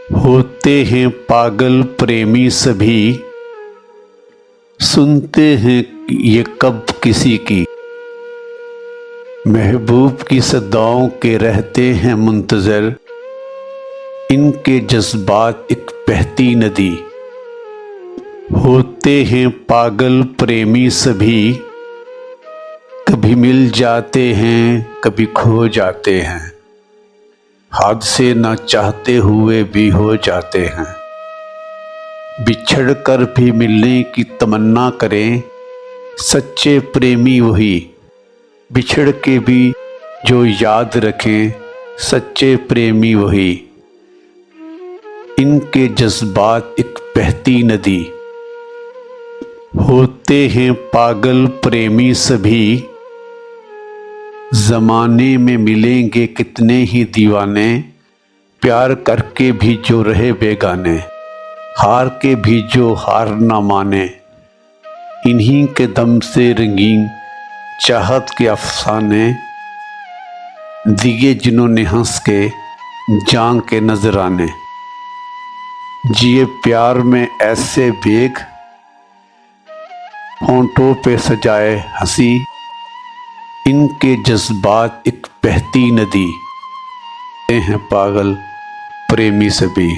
होते हैं पागल प्रेमी सभी, सुनते हैं ये कब किसी की। महबूब की सदाओं के रहते हैं मुंतज़र, इनके जज्बात एक बहती नदी। होते हैं पागल प्रेमी सभी, कभी मिल जाते हैं कभी खो जाते हैं, हाथ से ना चाहते हुए भी हो जाते हैं। बिछड़ कर भी मिलने की तमन्ना करें, सच्चे प्रेमी वही, बिछड़ के भी जो याद रखें, सच्चे प्रेमी वही। इनके जज्बात एक बहती नदी। होते हैं पागल प्रेमी सभी, ज़माने में मिलेंगे कितने ही दीवाने, प्यार करके भी जो रहे बेगाने, हार के भी जो हार ना माने। इन्हीं के दम से रंगीन चाहत के अफसाने, दिए जिन्होंने हंस के जान के नजराने। जिए प्यार में ऐसे बेग, होंठों पे सजाए हंसी। इनके जज्बात एक बहती नदी। हैं पागल प्रेमी सभी।